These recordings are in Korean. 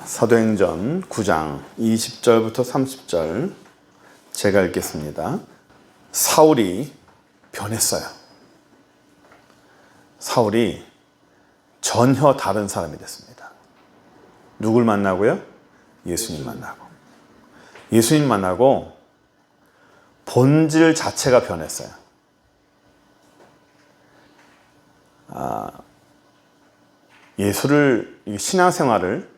사도행전 9장 20절부터 30절 제가 읽겠습니다. 사울이 변했어요. 사울이 전혀 다른 사람이 됐습니다. 누굴 만나고요? 예수님 만나고. 예수님 만나고 본질 자체가 변했어요. 예수를, 신앙생활을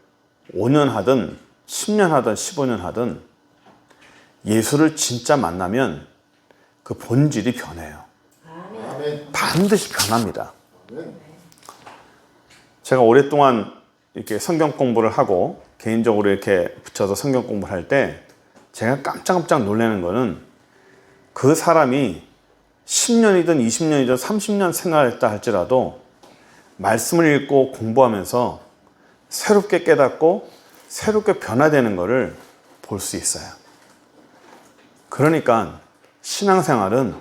5년 하든 10년 하든 15년 하든 예수를 진짜 만나면 그 본질이 변해요. 반드시 변합니다. 제가 오랫동안 이렇게 성경 공부를 하고 개인적으로 이렇게 붙여서 성경 공부를 할 때 제가 깜짝깜짝 놀라는 거는 그 사람이 10년이든 20년이든 30년 생활했다 할지라도 말씀을 읽고 공부하면서 새롭게 깨닫고 새롭게 변화되는 것을 볼 수 있어요. 그러니까 신앙생활은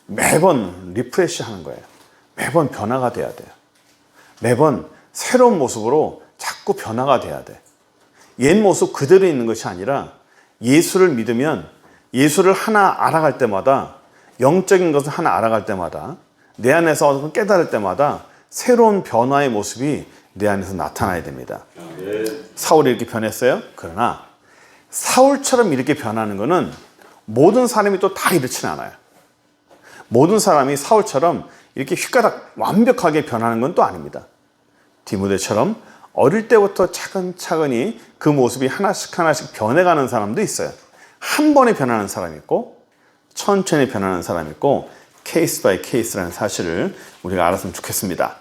매번 리프레시 하는 거예요. 매번 변화가 돼야 돼요. 매번 새로운 모습으로 자꾸 변화가 돼야 돼. 옛 모습 그대로 있는 것이 아니라 예수를 믿으면 예수를 하나 알아갈 때마다, 영적인 것을 하나 알아갈 때마다, 내 안에서 깨달을 때마다 새로운 변화의 모습이 내 안에서 나타나야 됩니다. 사울이 이렇게 변했어요. 그러나 사울처럼 이렇게 변하는 것은 모든 사람이 또 다 이렇지는 않아요. 모든 사람이 사울처럼 이렇게 휘가닥 완벽하게 변하는 건 또 아닙니다. 디모데처럼 어릴 때부터 차근차근히 그 모습이 하나씩 하나씩 변해가는 사람도 있어요. 한 번에 변하는 사람이 있고 천천히 변하는 사람이 있고 케이스 바이 케이스라는 사실을 우리가 알았으면 좋겠습니다.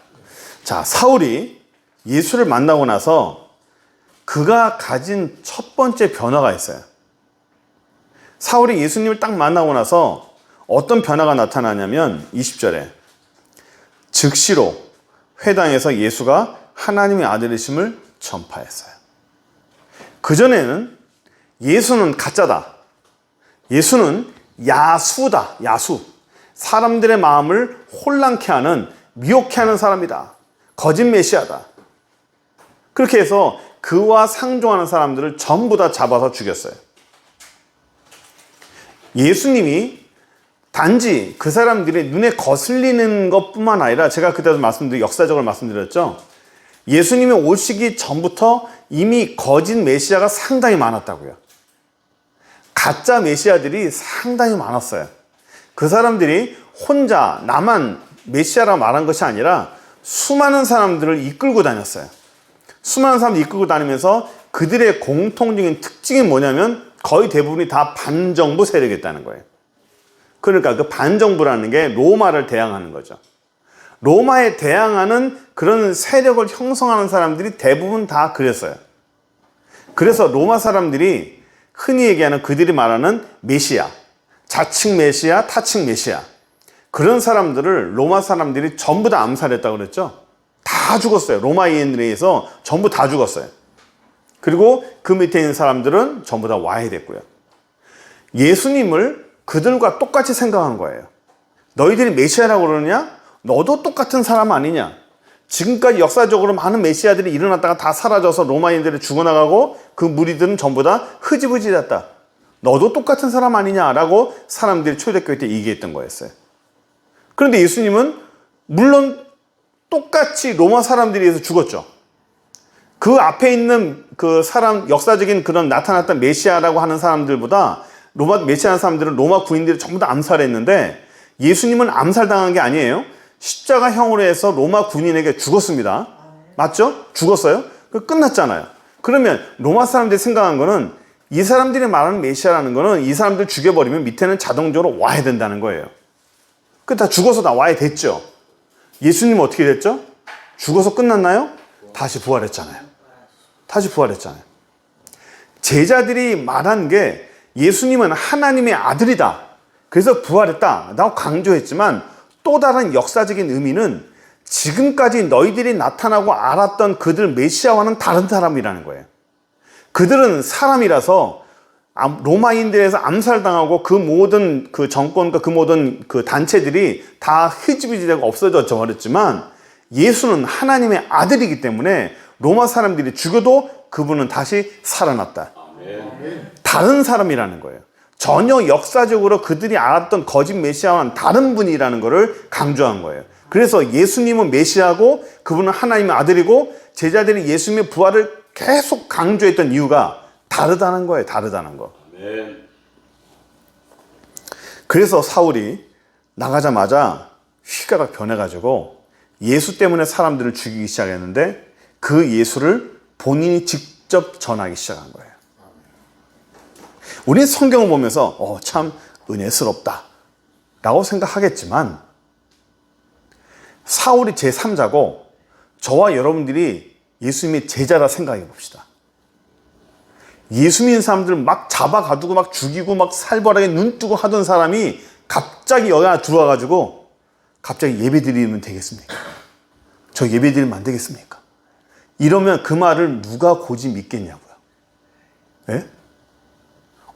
자, 사울이 예수를 만나고 나서 그가 가진 첫 번째 변화가 있어요. 사울이 예수님을 딱 만나고 나서 어떤 변화가 나타나냐면 20절에 즉시로 회당에서 예수가 하나님의 아들이심을 전파했어요. 그전에는 예수는 가짜다. 예수는 야수다. 야수. 사람들의 마음을 혼란케 하는, 미혹케 하는 사람이다. 거짓 메시아다. 그렇게 해서 그와 상종하는 사람들을 전부 다 잡아서 죽였어요. 예수님이 단지 그 사람들이 눈에 거슬리는 것뿐만 아니라, 제가 그때도 역사적으로 말씀드렸죠. 예수님이 오시기 전부터 이미 거짓 메시아가 상당히 많았다고요. 가짜 메시아들이 상당히 많았어요. 그 사람들이 혼자 나만 메시아라 말한 것이 아니라 수많은 사람들을 이끌고 다녔어요. 수많은 사람들을 이끌고 다니면서 그들의 공통적인 특징이 뭐냐면 거의 대부분이 다 반정부 세력이었다는 거예요. 그러니까 그 반정부라는 게 로마를 대항하는 거죠. 로마에 대항하는 그런 세력을 형성하는 사람들이 대부분 다 그랬어요. 그래서 로마 사람들이 흔히 얘기하는, 그들이 말하는 메시아, 좌측 메시아, 타측 메시아, 그런 사람들을 로마 사람들이 전부 다 암살했다고 그랬죠. 다 죽었어요. 로마인들에 의해서 전부 다 죽었어요. 그리고 그 밑에 있는 사람들은 전부 다 와해됐고요. 예수님을 그들과 똑같이 생각한 거예요. 너희들이 메시아라고 그러느냐? 너도 똑같은 사람 아니냐? 지금까지 역사적으로 많은 메시아들이 일어났다가 다 사라져서 로마인들이 죽어나가고 그 무리들은 전부 다 흐지부지 됐다. 너도 똑같은 사람 아니냐라고 사람들이 초대교회 때 얘기했던 거였어요. 그런데 예수님은 물론 똑같이 로마 사람들에 의해서 죽었죠. 그 앞에 있는 그 사람, 역사적인 그런 나타났던 메시아라고 하는 사람들보다 로마 메시아 사람들은 로마 군인들이 전부 다 암살했는데 예수님은 암살당한 게 아니에요. 십자가형으로 해서 로마 군인에게 죽었습니다. 맞죠? 죽었어요? 끝났잖아요. 그러면 로마 사람들이 생각한 거는 이 사람들이 말하는 메시아라는 거는 이 사람들 죽여버리면 밑에는 자동적으로 와야 된다는 거예요. 그 다 죽어서 다 와야 됐죠. 예수님은 어떻게 됐죠? 죽어서 끝났나요? 다시 부활했잖아요. 다시 부활했잖아요. 제자들이 말한 게 예수님은 하나님의 아들이다. 그래서 부활했다. 라고 강조했지만 또 다른 역사적인 의미는 지금까지 너희들이 나타나고 알았던 그들 메시아와는 다른 사람이라는 거예요. 그들은 사람이라서 로마인들에서 암살당하고 그 모든 그 정권과 그 모든 그 단체들이 다 흐지부지되고 없어져 버렸지만 예수는 하나님의 아들이기 때문에 로마 사람들이 죽여도 그분은 다시 살아났다. 다른 사람이라는 거예요. 전혀 역사적으로 그들이 알았던 거짓 메시아와는 다른 분이라는 것을 강조한 거예요. 그래서 예수님은 메시아고 그분은 하나님의 아들이고 제자들이 예수님의 부활을 계속 강조했던 이유가 다르다는 거예요. 다르다는 거. 그래서 사울이 나가자마자 휘가닥 변해가지고 예수 때문에 사람들을 죽이기 시작했는데 그 예수를 본인이 직접 전하기 시작한 거예요. 우리는 성경을 보면서 참 은혜스럽다 라고 생각하겠지만 사울이 제3자고 저와 여러분들이 예수님의 제자라 생각해 봅시다. 예수 믿는 사람들 막 잡아가두고 막 죽이고 막 살벌하게 눈 뜨고 하던 사람이 갑자기 여기 하나 들어와가지고 갑자기 예배 드리면 되겠습니까? 저 예배 드리면 안 되겠습니까? 이러면 그 말을 누가 고지 믿겠냐고요. 예?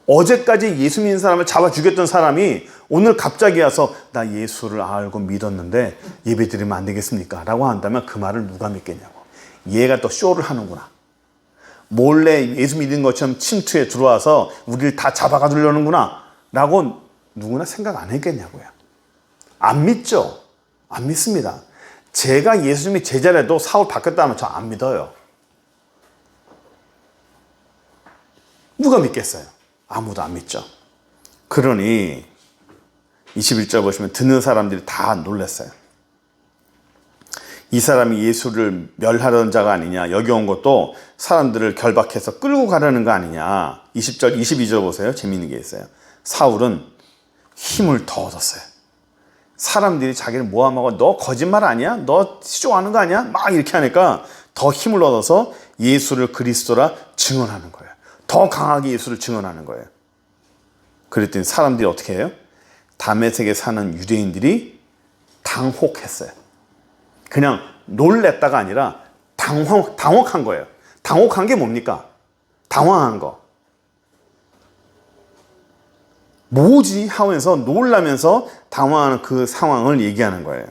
어제까지 예수 믿는 사람을 잡아 죽였던 사람이 오늘 갑자기 와서 나 예수를 알고 믿었는데 예배 드리면 안 되겠습니까? 라고 한다면 그 말을 누가 믿겠냐고. 얘가 또 쇼를 하는구나. 몰래 예수 믿는 것처럼 침투에 들어와서 우리를 다 잡아가두려는구나 라고 누구나 생각 안 했겠냐고요. 안 믿죠? 안 믿습니다. 제가 예수님이 제자라도 사울 바뀌었다면 저 안 믿어요. 누가 믿겠어요? 아무도 안 믿죠. 그러니 21절 보시면 듣는 사람들이 다 놀랐어요. 이 사람이 예수를 멸하려는 자가 아니냐. 여기 온 것도 사람들을 결박해서 끌고 가려는 거 아니냐. 20절, 22절 보세요. 재미있는 게 있어요. 사울은 힘을 더 얻었어요. 사람들이 자기를 모함하고 너 거짓말 아니야? 너 시종하는 거 아니야? 막 이렇게 하니까 더 힘을 얻어서 예수를 그리스도라 증언하는 거예요. 더 강하게 예수를 증언하는 거예요. 그랬더니 사람들이 어떻게 해요? 다메섹에 사는 유대인들이 당혹했어요. 그냥 놀랬다가 아니라 당혹한 거예요. 당혹한 게 뭡니까? 당황한 거. 뭐지? 하면서 놀라면서 당황하는 그 상황을 얘기하는 거예요.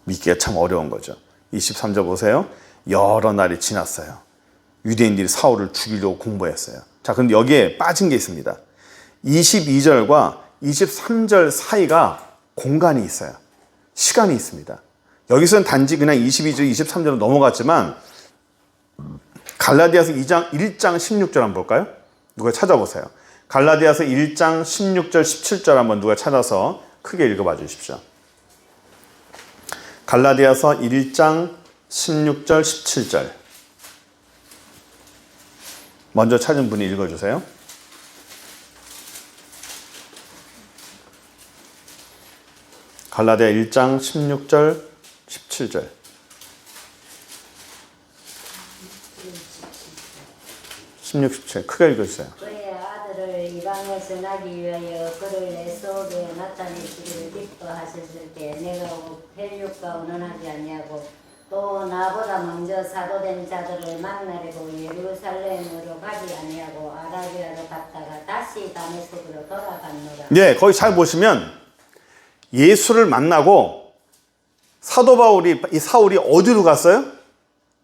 믿기가 참 어려운 거죠. 23절 보세요. 여러 날이 지났어요. 유대인들이 사울을 죽이려고 공모했어요. 자, 근데 여기에 빠진 게 있습니다. 22절과 23절 사이가 공간이 있어요. 시간이 있습니다. 여기서는 단지 그냥 22절, 23절로 넘어갔지만 갈라디아서 1장 16절 한번 볼까요? 누가 찾아보세요. 갈라디아서 1장 16절, 17절 한번 누가 찾아서 크게 읽어봐 주십시오. 갈라디아서 1장 16절, 17절. 먼저 찾은 분이 읽어주세요. 갈라디아 1장 16절, 17절. 16, 17. 크게 읽어주세요. 그의 아들을 이방에 전하기 위하여 그를 내 속에 나타내시기를 기뻐하셨을 때 내가 혈육과 운운하지 아니하고 또 나보다 먼저 사도된 자들을 만나려고 예루살렘으로 가지 아니하고 아라비아로 갔다가 다시 다메섹으로 돌아갔노라. 네, 거기 잘 보시면 예수를 만나고 사도 바울이 이 사울이 어디로 갔어요?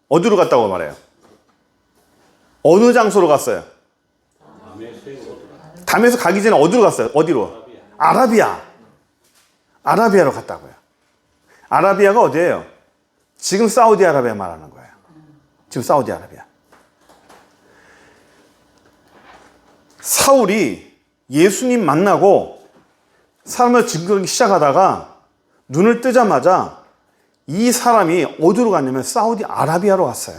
어디로 갔다고 말해요? 어느 장소로 갔어요? 다메섹 가기 전에 어디로 갔어요? 어디로? 아라비아로 갔다고요. 아라비아가 어디예요? 지금 사우디아라비아 말하는 거예요. 지금 사우디아라비아. 사울이 예수님 만나고 사람을 증거하기 시작하다가 눈을 뜨자마자 이 사람이 어디로 갔냐면 사우디아라비아로 갔어요.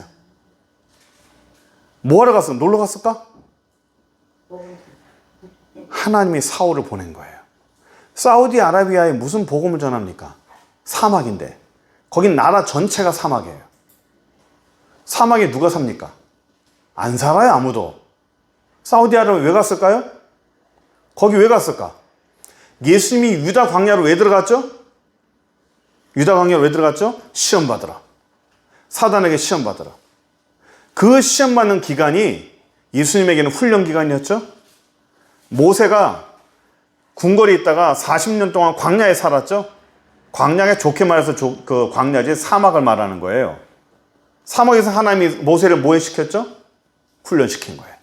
뭐하러 갔어? 놀러 갔을까? 하나님이 사울을 보낸 거예요. 사우디아라비아에 무슨 복음을 전합니까? 사막인데. 거긴 나라 전체가 사막이에요. 사막에 누가 삽니까? 안 살아요, 아무도. 사우디아라비아 왜 갔을까요? 거기 왜 갔을까? 예수님이 유다 광야로 왜 들어갔죠? 유다 광야로 왜 들어갔죠? 시험 받으라. 사단에게 시험 받으라. 그 시험 받는 기간이 예수님에게는 훈련 기간이었죠? 모세가 궁궐에 있다가 40년 동안 광야에 살았죠? 광야에 좋게 말해서 그 광야지 사막을 말하는 거예요. 사막에서 하나님이 모세를 뭐 시켰죠? 훈련시킨 거예요.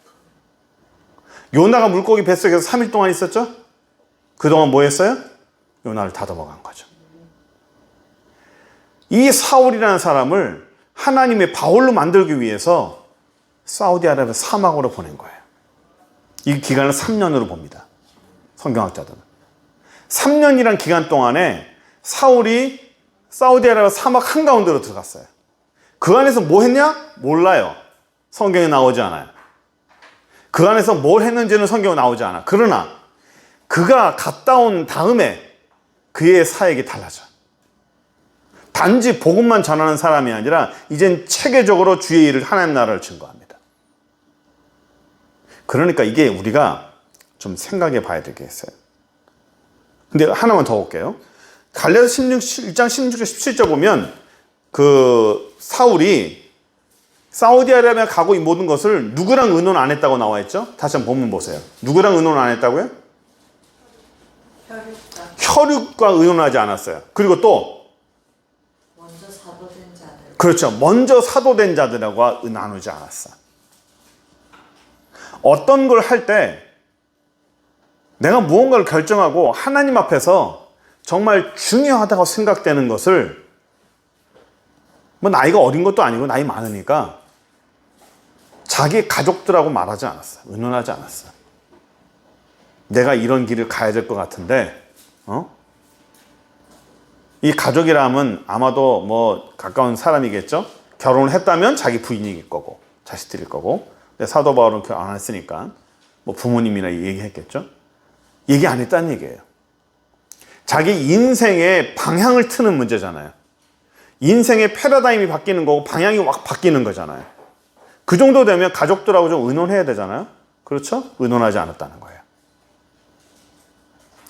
요나가 물고기 뱃속에서 3일 동안 있었죠? 그동안 뭐 했어요? 요나를 다듬어간 거죠. 이 사울이라는 사람을 하나님의 바울로 만들기 위해서 사우디아라비아 사막으로 보낸 거예요. 이 기간을 3년으로 봅니다. 성경학자들은. 3년이란 기간 동안에 사울이 사우디아라비아 사막 한가운데로 들어갔어요. 그 안에서 뭐 했냐? 몰라요. 성경에 나오지 않아요. 그 안에서 뭘 했는지는 성경에 나오지 않아. 그러나 그가 갔다 온 다음에 그의 사역이 달라져. 단지 복음만 전하는 사람이 아니라 이젠 체계적으로 주의 일을 하나님 나라를 증거합니다. 그러니까 이게 우리가 좀 생각해 봐야 되겠어요. 근데 하나만 더 볼게요. 갈라디아서 1장 16절 17절 보면 그 사울이 사우디아라비아 가고 이 모든 것을 누구랑 의논 안 했다고 나와 있죠? 다시 한번 본문 보세요. 누구랑 의논 안 했다고요? 혈육과 의논하지 않았어요. 그리고 또 먼저 사도된 자들. 그렇죠. 먼저 사도된 자들과 나누지 않았어. 어떤 걸 할 때 내가 무언가를 결정하고 하나님 앞에서 정말 중요하다고 생각되는 것을 뭐 나이가 어린 것도 아니고 나이 많으니까 자기 가족들하고 말하지 않았어요. 의논하지 않았어요. 내가 이런 길을 가야 될 것 같은데 이 가족이라면 아마도 뭐 가까운 사람이겠죠. 결혼을 했다면 자기 부인일 거고 자식들일 거고. 근데 사도 바울은 결혼 안 했으니까 뭐 부모님이나 얘기했겠죠. 얘기 안 했다는 얘기예요. 자기 인생의 방향을 트는 문제잖아요. 인생의 패러다임이 바뀌는 거고 방향이 확 바뀌는 거잖아요. 그 정도 되면 가족들하고 좀 의논해야 되잖아요. 그렇죠? 의논하지 않았다는 거예요.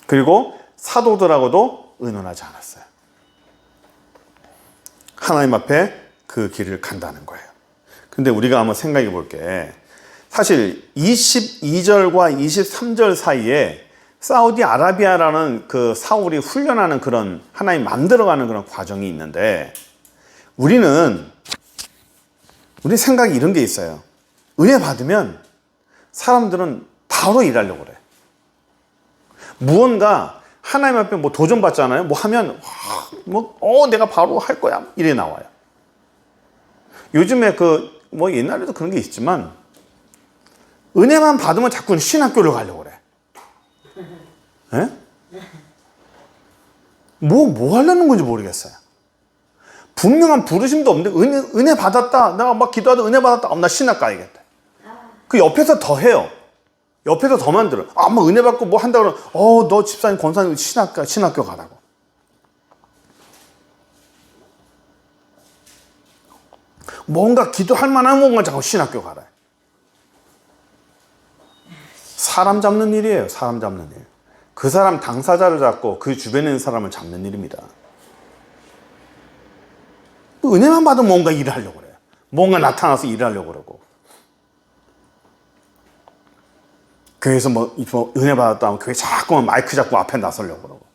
그리고 사도들하고도 의논하지 않았어요. 하나님 앞에 그 길을 간다는 거예요. 근데 우리가 한번 생각해 볼게. 사실 22절과 23절 사이에 사우디아라비아라는 그 사울이 훈련하는 그런 하나님 만들어가는 그런 과정이 있는데 우리 생각이 이런 게 있어요. 은혜 받으면 사람들은 바로 일하려고 그래. 무언가 하나님 앞에 뭐 도전받잖아요. 뭐 하면 내가 바로 할 거야 이래 나와요. 요즘에 뭐 옛날에도 그런 게 있지만 은혜만 받으면 자꾸 신학교를 가려고 그래. 예? 뭐 하려는 건지 모르겠어요. 분명한 부르심도 없는데 은혜 받았다. 내가 막 기도하다 은혜 받았다. 나 신학 가야겠다. 그 옆에서 더 해요. 옆에서 더 만들어. 뭐 은혜 받고 뭐 한다 그러면 너 집사님 권사님 신학교 가라고. 뭔가 기도할 만한 뭔가 자꾸 신학교 가라. 사람 잡는 일이에요. 사람 잡는 일. 그 사람 당사자를 잡고 그 주변에 있는 사람을 잡는 일입니다. 은혜만 받으면 뭔가 일을 하려고 그래요. 뭔가 나타나서 일을 하려고 그러고. 교회에서 뭐 은혜 받았다 하면 교회 자꾸만 마이크 잡고 앞에 나서려고 그러고.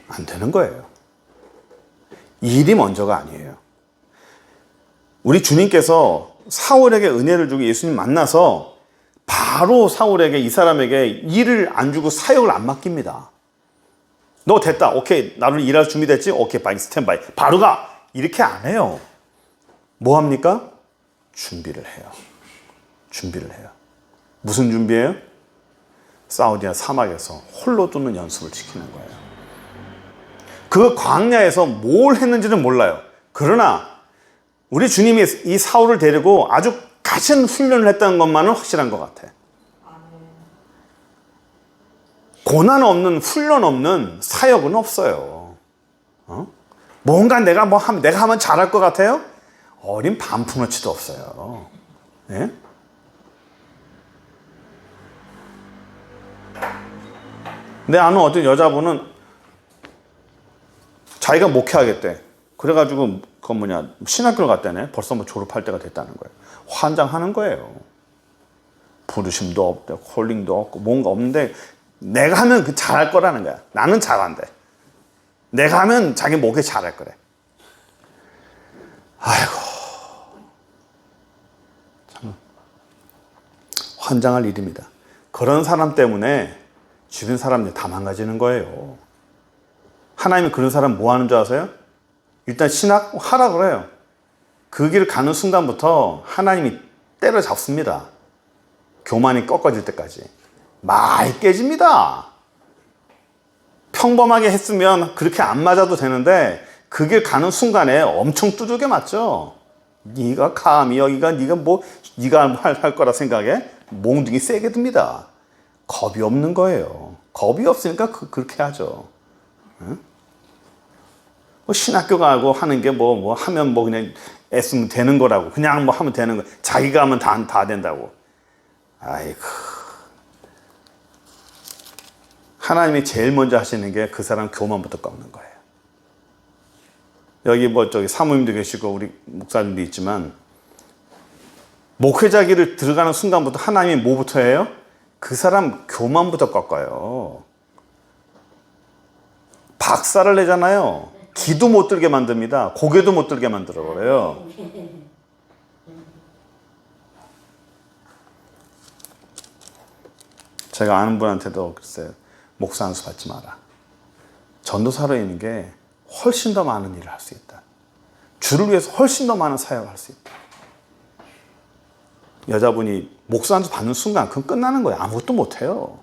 안 되는 거예요. 일이 먼저가 아니에요. 우리 주님께서 사울에게 은혜를 주고 예수님 만나서 바로 사울에게 이 사람에게 일을 안 주고 사역을 안 맡깁니다. 너 됐다. 오케이. 나를 일할 준비됐지? 오케이. 바이 스탠바이. 바로 가. 이렇게 안 해요. 뭐 합니까? 준비를 해요. 준비를 해요. 무슨 준비예요? 사우디아 사막에서 홀로 두는 연습을 시키는 거예요. 그 광야에서 뭘 했는지는 몰라요. 그러나 우리 주님이 이 사울을 데리고 아주 가진 훈련을 했다는 것만은 확실한 것 같아. 고난 없는 훈련 없는 사역은 없어요. 뭔가 내가 하면 잘할 것 같아요? 어린 반푼어치도 없어요. 예? 내 아는 어떤 여자분은 자기가 목회하겠대. 그래가지고 신학교를 갔다네. 벌써 졸업할 때가 됐다는 거예요. 환장하는 거예요. 부르심도 없고 콜링도 없고 뭔가 없는데 내가 하면 잘할 거라는 거야. 나는 잘한대. 내가 하면 자기 목회 잘할 거래. 아이고, 참 환장할 일입니다. 그런 사람 때문에 주변 사람들이 다 망가지는 거예요. 하나님이 그런 사람 뭐 하는 줄 아세요? 일단 신학 하라 그래요. 그 길을 가는 순간부터 하나님이 때려잡습니다. 교만이 꺾어질 때까지. 많이 깨집니다. 평범하게 했으면 그렇게 안 맞아도 되는데 그 길 가는 순간에 엄청 두들겨 맞죠. 네가 감히 여기가 네가 뭐 네가 할 거라 생각에 몽둥이 세게 듭니다. 겁이 없는 거예요. 겁이 없으니까 그렇게 하죠. 응? 뭐 신학교 가고 하는 게 뭐 하면 뭐 그냥 애쓰면 되는 거라고. 그냥 뭐 하면 되는 거. 자기가 하면 다 된다고. 아이고. 하나님이 제일 먼저 하시는 게 그 사람 교만부터 꺾는 거예요. 여기 뭐 저기 사모님도 계시고 우리 목사님도 있지만 목회자 길을 들어가는 순간부터 하나님이 뭐부터 해요? 그 사람 교만부터 꺾어요. 박살을 내잖아요. 기도 못 들게 만듭니다. 고개도 못 들게 만들어 버려요. 제가 아는 분한테도 글쎄 목사 안수 받지 마라. 전도사로 있는 게 훨씬 더 많은 일을 할 수 있다. 주를 위해서 훨씬 더 많은 사역을 할 수 있다. 여자분이 목사 안수 받는 순간 그건 끝나는 거예요. 아무것도 못해요.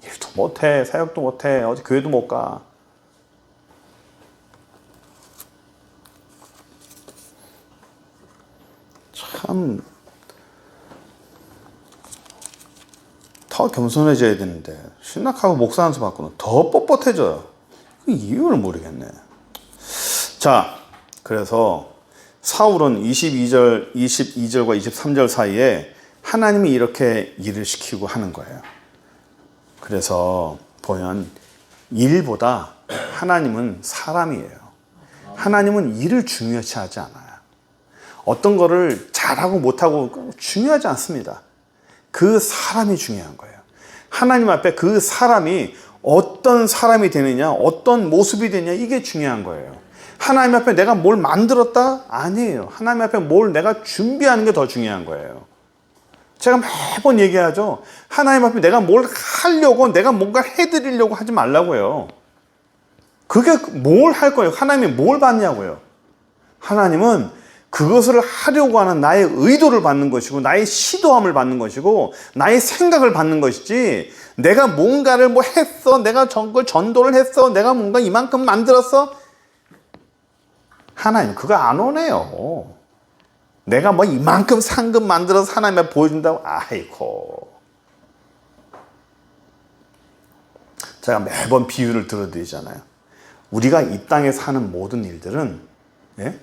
일도 못해, 사역도 못해, 어디 교회도 못 가. 참 더 겸손해져야 되는데 신학하고 목사 안수 받고는 더 뻣뻣해져요. 그 이유를 모르겠네. 자, 그래서 사울은 22절과 23절 사이에 하나님이 이렇게 일을 시키고 하는 거예요. 그래서 보면 일보다 하나님은 사람이에요. 하나님은 일을 중요시 하지 않아요. 어떤 거를 잘하고 못하고 중요하지 않습니다. 그 사람이 중요한 거예요. 하나님 앞에 그 사람이 어떤 사람이 되느냐, 어떤 모습이 되느냐, 이게 중요한 거예요. 하나님 앞에 내가 뭘 만들었다? 아니에요. 하나님 앞에 뭘 내가 준비하는 게 더 중요한 거예요. 제가 매번 얘기하죠. 하나님 앞에 내가 뭘 하려고, 내가 뭔가 해드리려고 하지 말라고요. 그게 뭘 할 거예요? 하나님이 뭘 받냐고요? 하나님은 그것을 하려고 하는 나의 의도를 받는 것이고, 나의 시도함을 받는 것이고, 나의 생각을 받는 것이지, 내가 뭔가를 뭐 했어, 내가 저걸 전도를 했어, 내가 뭔가 이만큼 만들었어. 하나님 그거 안 오네요. 내가 뭐 이만큼 상금 만들어서 하나님에 보여준다고? 아이고. 제가 매번 비유를 들어드리잖아요. 우리가 이 땅에 사는 모든 일들은, 예?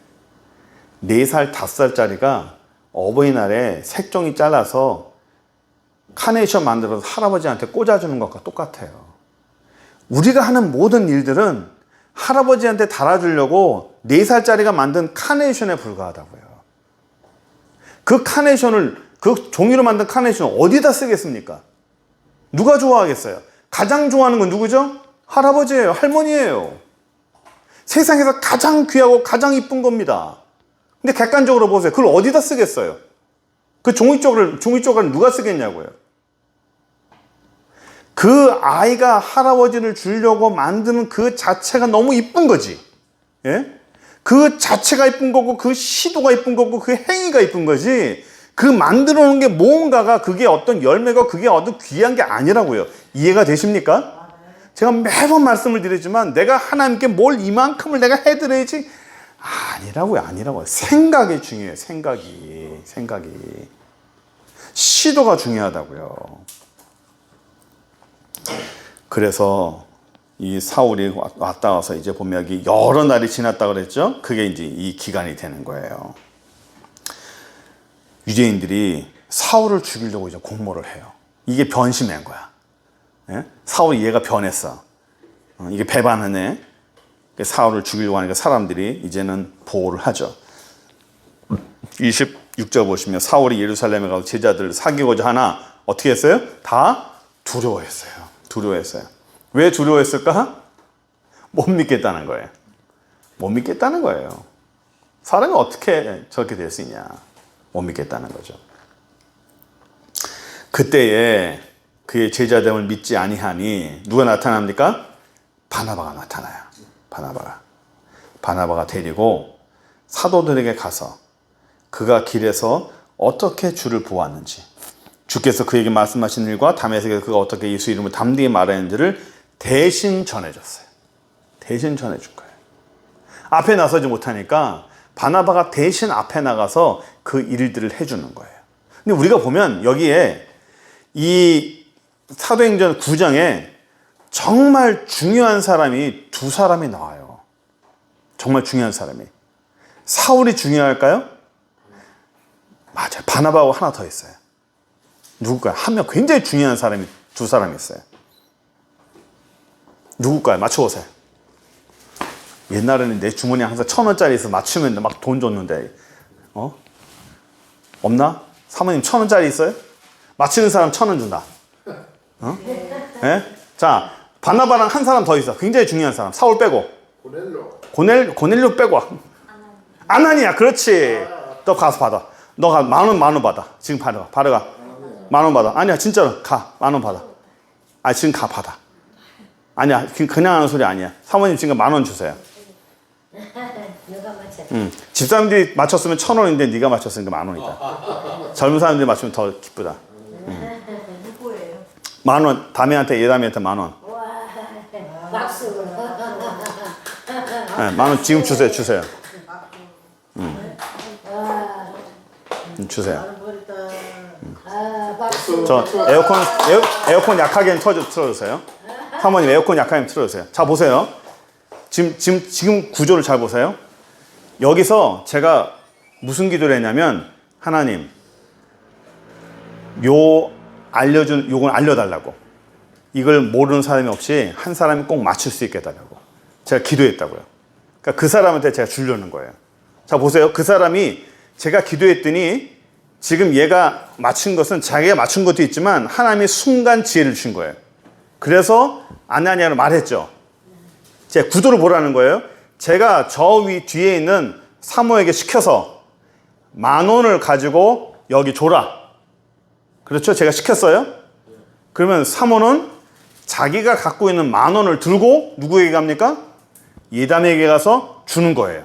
4살, 5살짜리가 어버이날에 색종이 잘라서 카네이션 만들어서 할아버지한테 꽂아주는 것과 똑같아요. 우리가 하는 모든 일들은 할아버지한테 달아주려고 4살짜리가 만든 카네이션에 불과하다고요. 그 카네이션을, 그 종이로 만든 카네이션을 어디다 쓰겠습니까? 누가 좋아하겠어요? 가장 좋아하는 건 누구죠? 할아버지예요. 할머니예요. 세상에서 가장 귀하고 가장 이쁜 겁니다. 근데 객관적으로 보세요. 그걸 어디다 쓰겠어요? 그 종이쪽을 누가 쓰겠냐고요. 그 아이가 할아버지를 주려고 만드는 그 자체가 너무 이쁜 거지. 예? 그 자체가 이쁜 거고, 그 시도가 이쁜 거고, 그 행위가 이쁜 거지. 그 만들어 놓은 게 뭔가가, 그게 어떤 열매가, 그게 어떤 귀한 게 아니라고요. 이해가 되십니까? 제가 매번 말씀을 드리지만, 내가 하나님께 뭘 이만큼을 내가 해드려야지. 아니라고요. 생각이 중요해요. 생각이. 시도가 중요하다고요. 그래서 이 사울이 왔다 와서 이제 보면 여기 여러 날이 지났다 그랬죠? 그게 이제 이 기간이 되는 거예요. 유대인들이 사울을 죽이려고 이제 공모를 해요. 이게 변심한 거야. 예? 사울이 얘가 변했어. 이게 배반하네. 사울을 죽이려고 하니까 사람들이 이제는 보호를 하죠. 26절 보시면 사울이 예루살렘에 가서 제자들을 사귀고자 하나 어떻게 했어요? 다 두려워했어요. 왜 두려워했을까? 못 믿겠다는 거예요. 사람이 어떻게 저렇게 될 수 있냐. 못 믿겠다는 거죠. 그때에 그의 제자됨을 믿지 아니하니 누가 나타납니까? 바나바가 나타나요. 바나바가 데리고 사도들에게 가서 그가 길에서 어떻게 주를 보았는지, 주께서 그에게 말씀하신 일과 다메섹에서 그가 어떻게 예수 이름을 담대히 말하는지를 대신 전해줬어요. 대신 전해준 거예요. 앞에 나서지 못하니까 바나바가 대신 앞에 나가서 그 일들을 해주는 거예요. 근데 우리가 보면 여기에 이 사도행전 9장에 정말 중요한 사람이 두 사람이 나와요. 정말 중요한 사람이. 사울이 중요할까요? 맞아요. 바나바하고 하나 더 있어요. 누굴까요? 한 명 굉장히 중요한 사람이 두 사람이 있어요. 누굴까요? 맞춰보세요. 옛날에는 내 주머니에 항상 1,000원짜리 있어 맞추면 막 돈 줬는데 없나? 사모님 1,000원짜리 있어요? 맞히는 사람 1,000원 준다. 네? 자, 바나바랑 한 사람 더 있어. 굉장히 중요한 사람. 사울 빼고. 고넬료 빼고. 아나니야. 그렇지. 너 가서 받아. 너가 만 원 받아. 지금 받아. 만 원 받아. 아니야, 진짜로 가. 만 원 받아. 지금 가 받아. 아니야, 그냥 하는 소리 아니야. 사모님 지금 만 원 주세요. 누가 맞춰? 집사람들이 맞췄으면 1,000원인데 네가 맞췄으니까 만 원이다. 젊은 사람들이 맞추면 더 기쁘다. 누구예요? 만 원. 다미한테 예담이한테 만 원. 와, 박수. 네, 만 원 지금 주세요. 주세요. 박수. 저 에어컨 약하게 틀어주세요. 사모님 에어컨 약하게 틀어주세요. 자, 보세요. 지금 구조를 잘 보세요. 여기서 제가 무슨 기도를 했냐면, 하나님, 요건 알려달라고. 이걸 모르는 사람이 없이 한 사람이 꼭 맞출 수 있게 해달라고. 제가 기도했다고요. 그러니까 그 사람한테 제가 주려는 거예요. 자, 보세요. 그 사람이 제가 기도했더니 지금 얘가 맞춘 것은 자기가 맞춘 것도 있지만 하나님이 순간 지혜를 주신 거예요. 그래서 아나니아로 말했죠. 제 구도를 보라는 거예요. 제가 저 뒤에 있는 사모에게 시켜서 10,000원을 가지고 여기 줘라. 그렇죠? 제가 시켰어요. 그러면 사모는 자기가 갖고 있는 10,000원을 들고 누구에게 갑니까? 예담에게 가서 주는 거예요.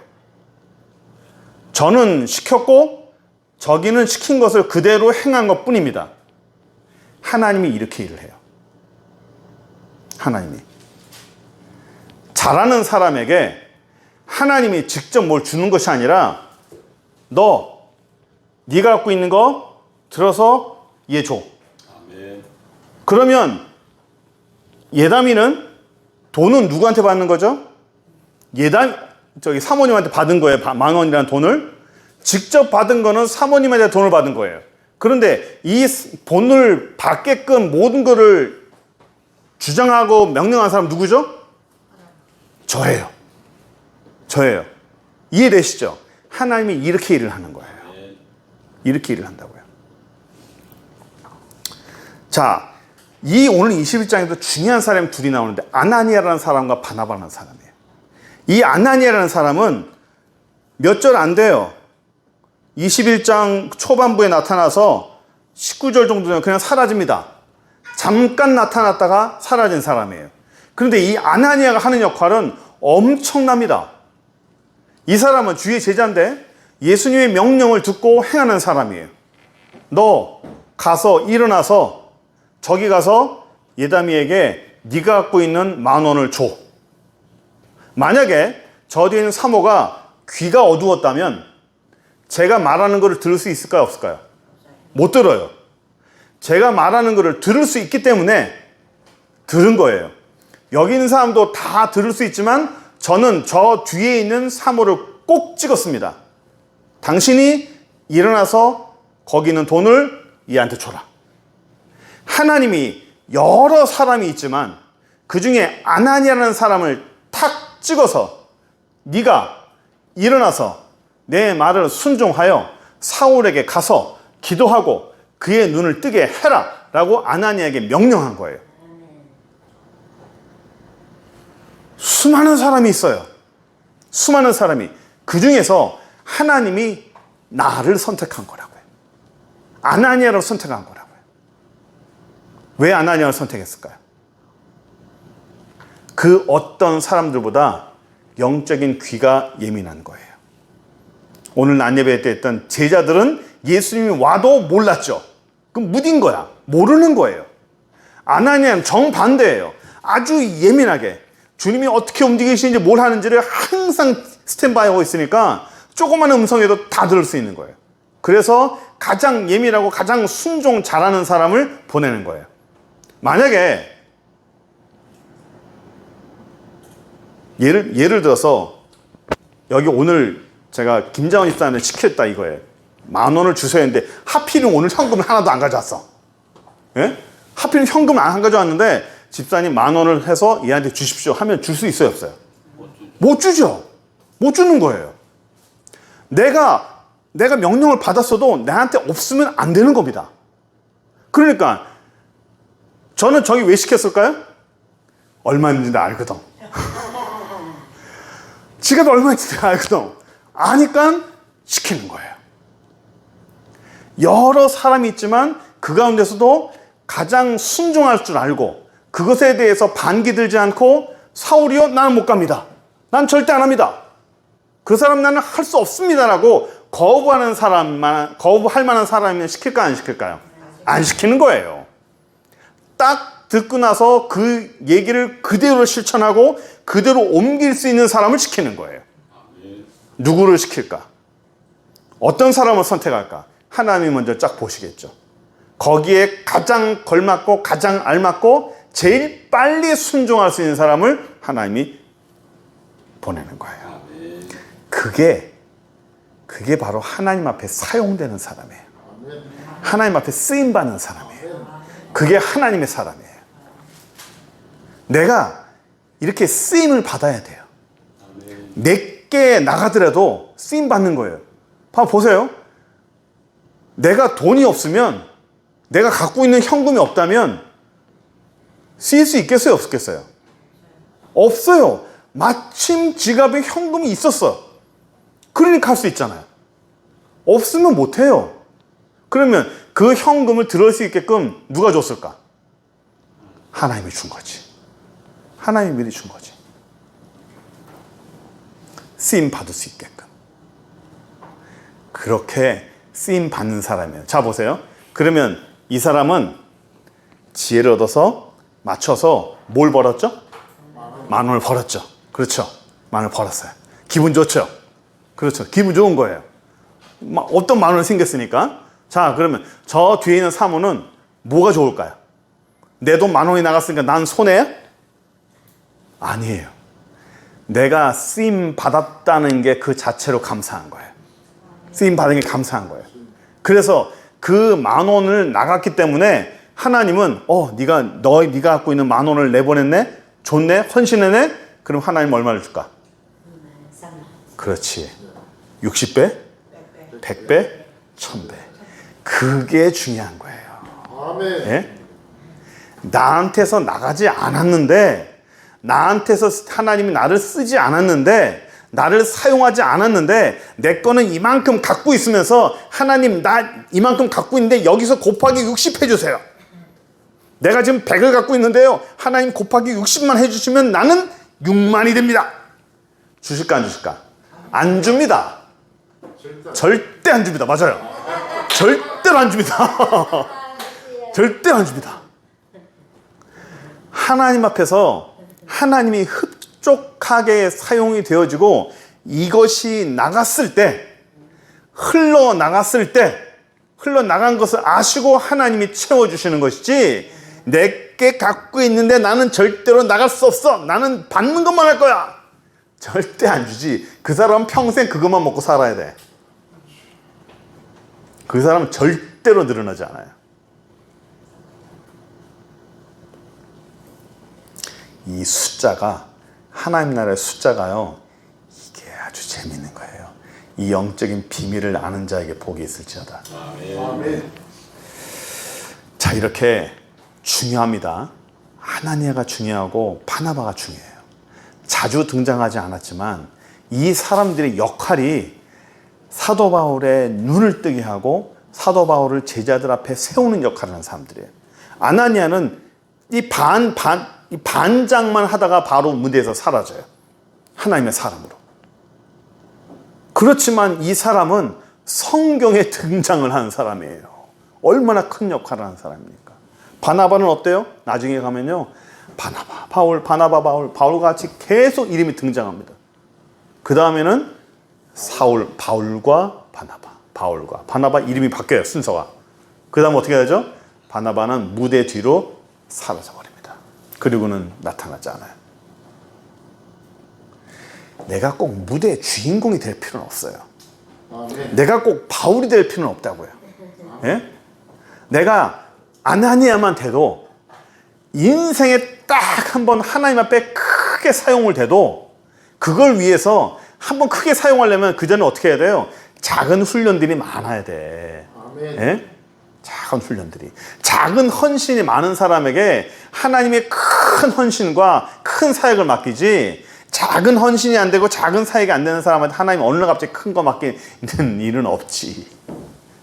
저는 시켰고 저기는 시킨 것을 그대로 행한 것 뿐입니다. 하나님이 이렇게 일을 해요. 하나님이. 잘하는 사람에게 하나님이 직접 뭘 주는 것이 아니라 네가 갖고 있는 거 들어서 얘 줘. 아멘. 그러면 예담이는 돈은 누구한테 받는 거죠? 사모님한테 받은 거예요. 10,000원이라는 돈을. 직접 받은 거는 사모님한테 돈을 받은 거예요. 그런데 이 돈을 받게끔 모든 거를 주장하고 명령한 사람 누구죠? 저예요. 이해되시죠? 하나님이 이렇게 일을 하는 거예요. 이렇게 일을 한다고요. 자, 오늘 21장에도 중요한 사람이 둘이 나오는데 아나니아라는 사람과 바나바라는 사람이에요. 이 아나니아라는 사람은 몇 절 안 돼요. 21장 초반부에 나타나서 19절 정도 되면 그냥 사라집니다. 잠깐 나타났다가 사라진 사람이에요. 그런데 이 아나니아가 하는 역할은 엄청납니다. 이 사람은 주의 제자인데 예수님의 명령을 듣고 행하는 사람이에요. 너 가서 일어나서 저기 가서 예담이에게 네가 갖고 있는 10,000원을 줘. 만약에 저 뒤에 있는 사모가 귀가 어두웠다면 제가 말하는 것을 들을 수 있을까요? 없을까요? 못 들어요. 제가 말하는 것을 들을 수 있기 때문에 들은 거예요. 여기 있는 사람도 다 들을 수 있지만 저는 저 뒤에 있는 사모를 꼭 찍었습니다. 당신이 일어나서 거기 있는 돈을 얘한테 줘라. 하나님이 여러 사람이 있지만 그 중에 아나니아라는 사람을 탁 찍어서 네가 일어나서 내 말을 순종하여 사울에게 가서 기도하고 그의 눈을 뜨게 해라 라고 아나니아에게 명령한 거예요. 수많은 사람이 있어요. 수많은 사람이. 그 중에서 하나님이 나를 선택한 거라고요. 아나니아를 선택한 거라고요. 왜 아나니아를 선택했을까요? 그 어떤 사람들보다 영적인 귀가 예민한 거예요. 오늘 난예배 때 했던 제자들은 예수님이 와도 몰랐죠. 그럼 무딘 거야. 모르는 거예요. 아나니아는 정반대예요. 아주 예민하게 주님이 어떻게 움직이시는지 뭘 하는지를 항상 스탠바이 하고 있으니까 조그마한 음성에도 다 들을 수 있는 거예요. 그래서 가장 예민하고 가장 순종 잘하는 사람을 보내는 거예요. 만약에 예를 들어서 여기 오늘 제가 김장원 집사한테 시켰다 이거예요. 10,000원을 주셔야 했는데 하필은 오늘 현금을 하나도 안 가져왔어. 예? 하필은 현금을 안 가져왔는데 집사님 10,000원을 해서 얘한테 주십시오 하면 줄 수 있어요, 없어요? 못 주죠. 못 주는 거예요. 내가 명령을 받았어도 나한테 없으면 안 되는 겁니다. 그러니까 저는 저기 왜 시켰을까요? 얼마 있는지 나 알거든. 지갑이 얼마 있는지 알거든. 아니까 시키는 거예요. 여러 사람이 있지만 그 가운데서도 가장 순종할 줄 알고 그것에 대해서 반기 들지 않고 사울이요? 나는 못 갑니다. 난 절대 안 합니다. 그 사람 나는 할 수 없습니다라고 거부할 만한 사람이면 시킬까요? 안 시킬까요? 안 시키는 거예요. 딱 듣고 나서 그 얘기를 그대로 실천하고 그대로 옮길 수 있는 사람을 시키는 거예요. 누구를 시킬까? 어떤 사람을 선택할까? 하나님이 먼저 쫙 보시겠죠. 거기에 가장 걸맞고 가장 알맞고 제일 빨리 순종할 수 있는 사람을 하나님이 보내는 거예요. 그게 바로 하나님 앞에 사용되는 사람이에요. 하나님 앞에 쓰임받는 사람이에요. 그게 하나님의 사람이에요. 내가 이렇게 쓰임을 받아야 돼요. 내게 나가더라도 쓰임받는 거예요. 보세요. 내가 돈이 없으면, 내가 갖고 있는 현금이 없다면 쓰일 수 있겠어요? 없겠어요? 없어요. 마침 지갑에 현금이 있었어. 그러니까 할 수 있잖아요. 없으면 못해요. 그러면 그 현금을 들을 수 있게끔 누가 줬을까? 하나님이 준 거지. 하나님이 미리 준 거지. 쓰임 받을 수 있게끔. 그렇게 쓰임 받는 사람이에요. 자, 보세요. 그러면 이 사람은 지혜를 얻어서 맞춰서 뭘 벌었죠? 10,000원을 벌었죠. 그렇죠. 10,000원을 벌었어요. 기분 좋죠. 그렇죠. 기분 좋은 거예요. 어떤 10,000원이 생겼으니까. 자, 그러면 저 뒤에 있는 사모는 뭐가 좋을까요? 내 돈 10,000원이 나갔으니까 난 손해야? 아니에요. 내가 쓰임 받았다는 게 그 자체로 감사한 거예요. 쓰임 받은 게 감사한 거예요. 그래서 그 10,000원을 나갔기 때문에 하나님은 네가 갖고 있는 10,000원을 내보냈네? 좋네? 헌신했네? 그럼 하나님 얼마를 줄까? 그렇지. 60배? 100배? 1000배. 그게 중요한 거예요. 아멘. 예? 나한테서 나가지 않았는데, 나한테서 하나님이 나를 쓰지 않았는데, 나를 사용하지 않았는데, 내 거는 이만큼 갖고 있으면서 하나님 나 이만큼 갖고 있는데 여기서 곱하기 60 해주세요. 내가 지금 100을 갖고 있는데요, 하나님 곱하기 60만 해주시면 나는 6만이 됩니다. 주실까 안 주실까? 안 줍니다. 절대 안 줍니다. 맞아요. 절대로 안 줍니다. 절대로 안 줍니다. 하나님 앞에서 하나님이 흡족하게 사용이 되어지고 이것이 나갔을 때, 흘러나간 것을 아시고 하나님이 채워주시는 것이지, 내게 갖고 있는데 나는 절대로 나갈 수 없어, 나는 받는 것만 할 거야, 절대 안 주지. 그 사람은 평생 그것만 먹고 살아야 돼. 그 사람은 절대로 늘어나지 않아요. 이 숫자가, 하나님 나라의 숫자가요, 이게 아주 재밌는 거예요. 이 영적인 비밀을 아는 자에게 복이 있을지어다. 아멘. 자, 이렇게 중요합니다. 하나니아가 중요하고 바나바가 중요해요. 자주 등장하지 않았지만 이 사람들의 역할이 사도 바울의 눈을 뜨게 하고 사도 바울을 제자들 앞에 세우는 역할을 하는 사람들이에요. 아나니아는 이 반장만 하다가 바로 무대에서 사라져요. 하나님의 사람으로. 그렇지만 이 사람은 성경에 등장을 하는 사람이에요. 얼마나 큰 역할을 하는 사람입니까? 바나바는 어때요? 나중에 가면요. 바나바, 바울, 바나바, 바울, 바울과 같이 계속 이름이 등장합니다. 그 다음에는 사울, 바울과 바나바, 바울과 바나바 이름이 바뀌어요. 순서가. 그 다음 어떻게 하죠? 바나바는 무대 뒤로 사라져 버립니다. 그리고는 나타나지 않아요. 내가 꼭 무대의 주인공이 될 필요는 없어요. 아멘. 내가 꼭 바울이 될 필요는 없다고요. 예? 내가 아나니아만 돼도 인생에 딱 한 번 하나님 앞에 크게 사용을 돼도 그걸 위해서 한 번 크게 사용하려면 그 전에 어떻게 해야 돼요? 작은 훈련들이 많아야 돼. 아멘. 예? 작은 훈련들이. 작은 헌신이 많은 사람에게 하나님의 큰 헌신과 큰 사역을 맡기지, 작은 헌신이 안 되고 작은 사역이 안 되는 사람한테 하나님 어느 날 갑자기 큰 거 맡기는 일은 없지.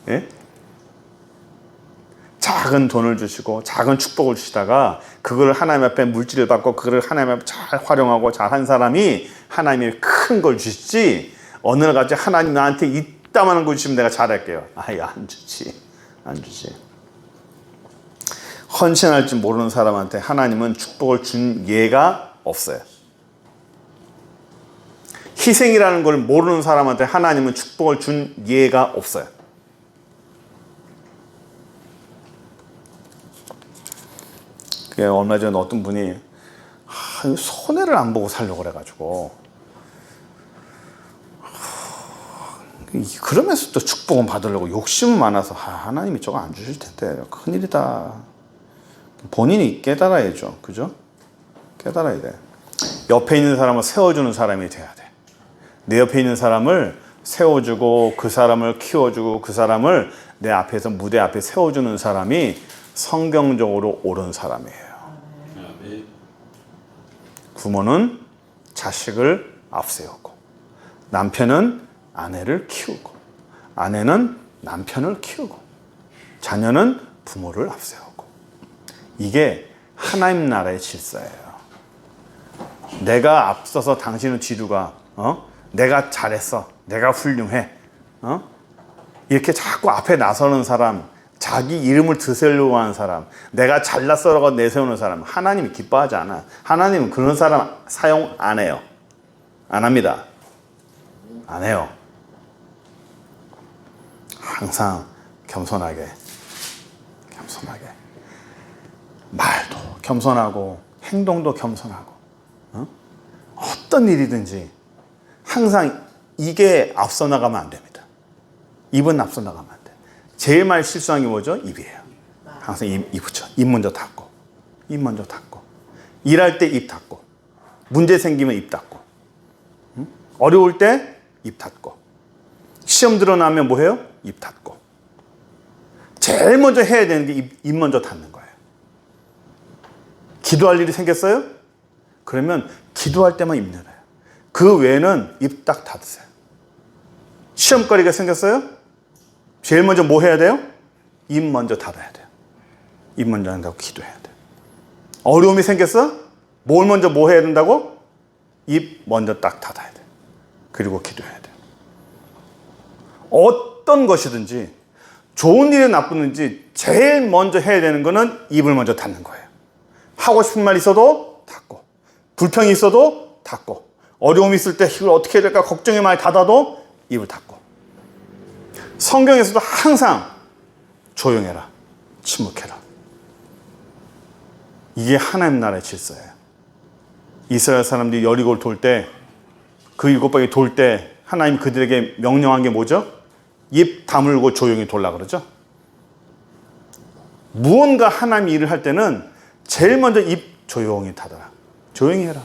예? 작은 돈을 주시고 작은 축복을 주시다가 그걸 하나님 앞에 물질을 받고 그걸 하나님 앞에 잘 활용하고 잘한 사람이 하나님이 큰 걸 주시지, 어느 날 갑자기 하나님 나한테 이따만한 거 주시면 내가 잘할게요. 아예 안 주지. 안 주지. 헌신할 줄 모르는 사람한테 하나님은 축복을 준 예가 없어요. 희생이라는 걸 모르는 사람한테 하나님은 축복을 준 예가 없어요. 얼마 전에 어떤 분이 손해를 안 보고 살려고 그래가지고, 그러면서 또 축복은 받으려고 욕심은 많아서 하나님이 저거 안 주실 텐데 큰일이다. 본인이 깨달아야죠. 그죠? 깨달아야 돼. 옆에 있는 사람을 세워주는 사람이 돼야 돼. 내 옆에 있는 사람을 세워주고 그 사람을 키워주고 그 사람을 내 앞에서 무대 앞에 세워주는 사람이 성경적으로 옳은 사람이에요. 부모는 자식을 앞세우고, 남편은 아내를 키우고, 아내는 남편을 키우고, 자녀는 부모를 앞세우고. 이게 하나님 나라의 질서예요. 내가 앞서서 당신은 뒤로가, 내가 잘했어, 내가 훌륭해, 이렇게 자꾸 앞에 나서는 사람, 자기 이름을 드세우려고 하는 사람, 내가 잘났어라고 내세우는 사람, 하나님이 기뻐하지 않아. 하나님은 그런 사람 사용 안 해요. 안 합니다. 안 해요. 항상 겸손하게, 말도 겸손하고 행동도 겸손하고, 어떤 일이든지 항상 이게 앞서 나가면 안 됩니다. 입은 앞서 나가면 안 돼. 제일 많이 실수한 게 뭐죠? 입이에요. 항상 입 붙여. 입 먼저 닫고, 입 먼저 닫고, 일할 때 입 닫고, 문제 생기면 입 닫고, 어려울 때 입 닫고, 시험 들어나면 뭐 해요? 입 닫고. 제일 먼저 해야 되는 게 입 먼저 닫는 거예요. 기도할 일이 생겼어요? 그러면 기도할 때만 입 열어요. 그 외에는 입 딱 닫으세요. 시험거리가 생겼어요? 제일 먼저 뭐 해야 돼요? 입 먼저 닫아야 돼요. 입 먼저 한다고 기도해야 돼요. 어려움이 생겼어? 뭘 먼저 뭐 해야 된다고? 입 먼저 딱 닫아야 돼요. 그리고 기도해야 돼요. 어떤 것이든지 좋은 일이 나쁜 일인지 제일 먼저 해야 되는 거는 입을 먼저 닫는 거예요. 하고 싶은 말 있어도 닫고, 불평이 있어도 닫고, 어려움이 있을 때 이걸 어떻게 해야 될까 걱정이 많이 닫아도 입을 닫고. 성경에서도 항상 조용해라, 침묵해라. 이게 하나님 나라의 질서예요. 이스라엘 사람들이 여리고를 돌 때, 그 7바퀴 돌 때 하나님 그들에게 명령한 게 뭐죠? 입 다물고 조용히 돌라 그러죠. 무언가 하나님 일을 할 때는 제일 먼저 입 조용히 닫아라. 조용히 해라.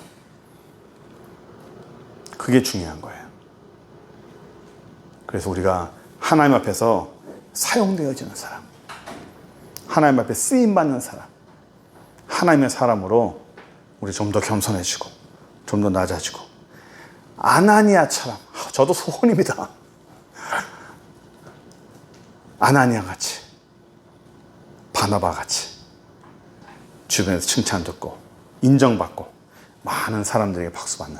그게 중요한 거예요. 그래서 우리가 하나님 앞에서 사용되어지는 사람, 하나님 앞에 쓰임받는 사람, 하나님의 사람으로 우리 좀 더 겸손해지고 좀 더 낮아지고, 아나니아처럼, 저도 소원입니다. 아나니아 같이, 바나바 같이 주변에서 칭찬 듣고 인정받고 많은 사람들에게 박수 받는,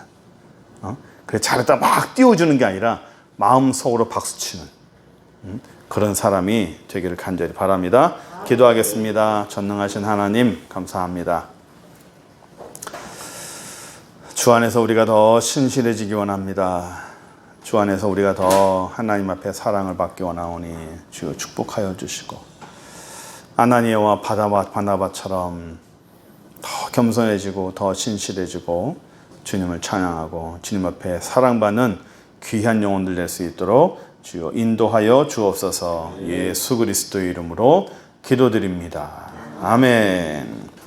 그래 잘했다 막 띄워주는 게 아니라 마음속으로 박수 치는 그런 사람이 되기를 간절히 바랍니다. 기도하겠습니다. 전능하신 하나님 감사합니다. 주 안에서 우리가 더 신실해지기 원합니다. 주 안에서 우리가 더 하나님 앞에 사랑을 받기 원하오니 주여 축복하여 주시고 아나니아와 바나바처럼 더 겸손해지고 더 신실해지고 주님을 찬양하고 주님 앞에 사랑받는 귀한 영혼들 될 수 있도록 주여 인도하여 주옵소서. 예수 그리스도의 이름으로 기도드립니다. 아멘.